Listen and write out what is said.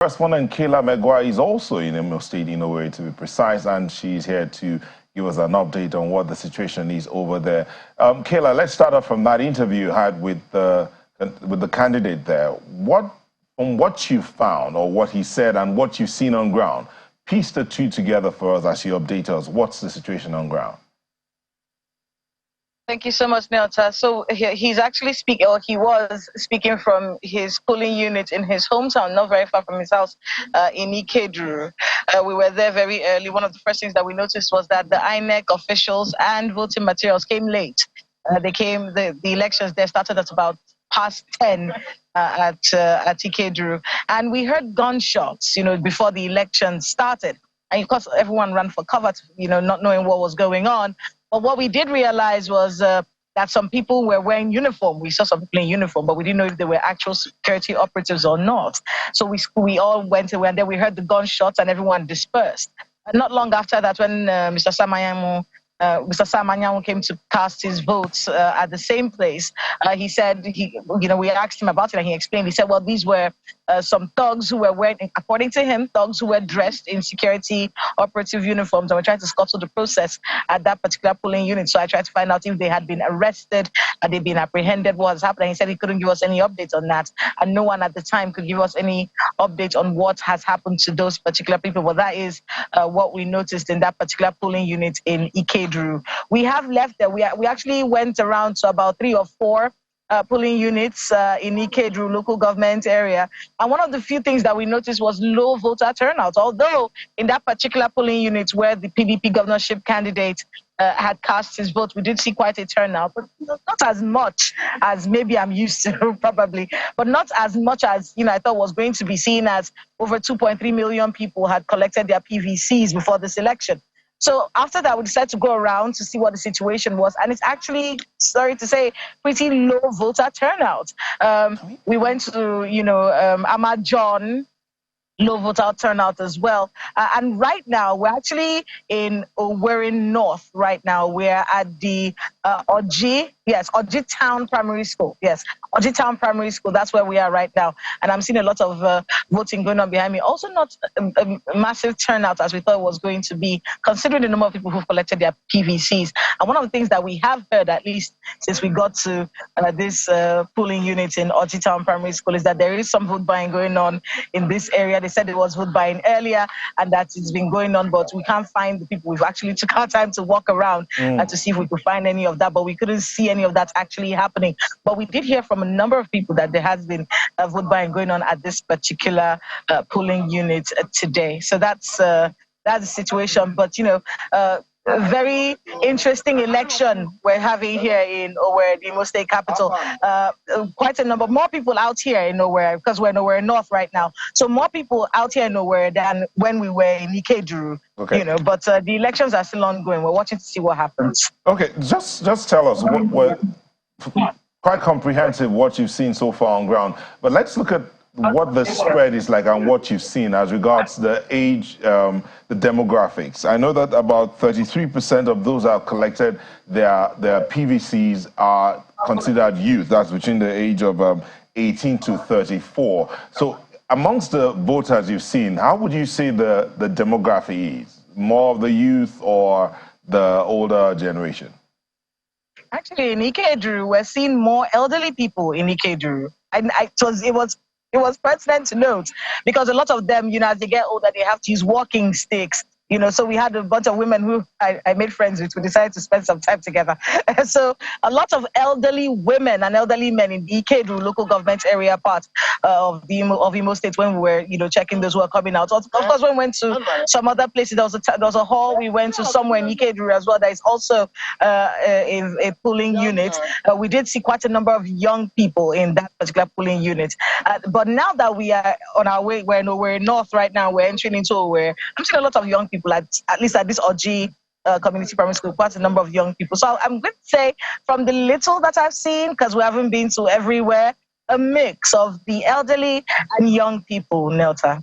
Correspondent Kayla Megwa is also in Imo State, in Owerri to be precise, and she's here to give us an update on what the situation is over there. Kayla, let's start off from that interview you had with the candidate there. From what you found, or what he said, and what you've seen on ground, piece the two together for us as you update us. What's the situation on ground? Thank you so much, Nelta. So he's actually speaking, or he was speaking from his polling unit in his hometown, not very far from his house, in Ikeduru. We were there very early. One of the first things that we noticed was that the INEC officials and voting materials came late. The elections there started at about past 10 at Ikeduru, and we heard gunshots, before the election started. And of course, everyone ran for cover, not knowing what was going on. But what we did realize was that some people were wearing uniform. We saw some people in uniform, but we didn't know if they were actual security operatives or not. So we all went away, and then we heard the gunshots, and everyone dispersed. And not long after that, when Mr. Samanyamu came to cast his votes at the same place, he said, we asked him about it, and he explained. He said, well, these were some thugs who were wearing, according to him, thugs who were dressed in security operative uniforms, and were trying to scuttle the process at that particular polling unit. So I tried to find out if they had been arrested, had they been apprehended, what was happening. He said he couldn't give us any updates on that, and no one at the time could give us any update on what has happened to those particular people. Well, that is what we noticed in that particular polling unit in Ikeduru. We have left there. We actually went around to about 3 or 4 polling units in Ikeduru local government area. And one of the few things that we noticed was low voter turnout, although in that particular polling unit where the PDP governorship candidate had cast his vote, we did see quite a turnout, but not as much as maybe I'm used to, probably, but not as much as, I thought was going to be seen, as over 2.3 million people had collected their PVCs before this election. So after that, we decided to go around to see what the situation was. And it's actually, sorry to say, pretty low voter turnout. We went to, Ahmad John, low voter turnout as well. And right now, we're actually in Owerri North right now. We're at the Oji Town Primary School. Yes, Oji Town Primary School. That's where we are right now. And I'm seeing a lot of voting going on behind me. Also not a massive turnout as we thought it was going to be, considering the number of people who've collected their PVCs. And one of the things that we have heard, at least since we got to this polling unit in Oji Town Primary School, is that there is some vote buying going on in this area. They said it was vote buying earlier and that it's been going on, but we can't find the people. We've actually took our time to walk around to see if we could find any of that, but we couldn't see any of that actually happening. But we did hear from a number of people that there has been vote buying going on at this particular polling unit today. So that's the situation. But a very interesting election we're having here in Owerri, the Imo State capital. Quite a number more people out here in Owerri, because we're in Owerri North right now. So more people out here in Owerri than when we were in Ikeduru. Okay. But the elections are still ongoing. We're watching to see what happens. Okay, just tell us what quite comprehensive what you've seen so far on ground. But let's look at what the spread is like and what you've seen as regards the age, the demographics. I know that about 33% of those that have collected their PVCs are considered youth. That's between the age of 18 to 34. So amongst the voters you've seen, how would you say the demography is? More of the youth or the older generation? Actually, in Ikeduru, we're seeing more elderly people in Ikeduru. And it was pertinent to note, because a lot of them, as they get older, they have to use walking sticks. So we had a bunch of women who I made friends with. We decided to spend some time together. So a lot of elderly women and elderly men in the Ikeduru local government area part of Imo State, when we were, checking those who are coming out. Of course, when we went to some other places, there was a hall. We went to somewhere in Ikeduru as well. That is also a polling unit. We did see quite a number of young people in that particular polling unit. But now that we are on our way, we're north right now. We're entering into Owerri. I'm seeing a lot of young people. At least at this Oji community primary school, quite a number of young people. So I'm going to say, from the little that I've seen, because we haven't been to everywhere, a mix of the elderly and young people, Nelta.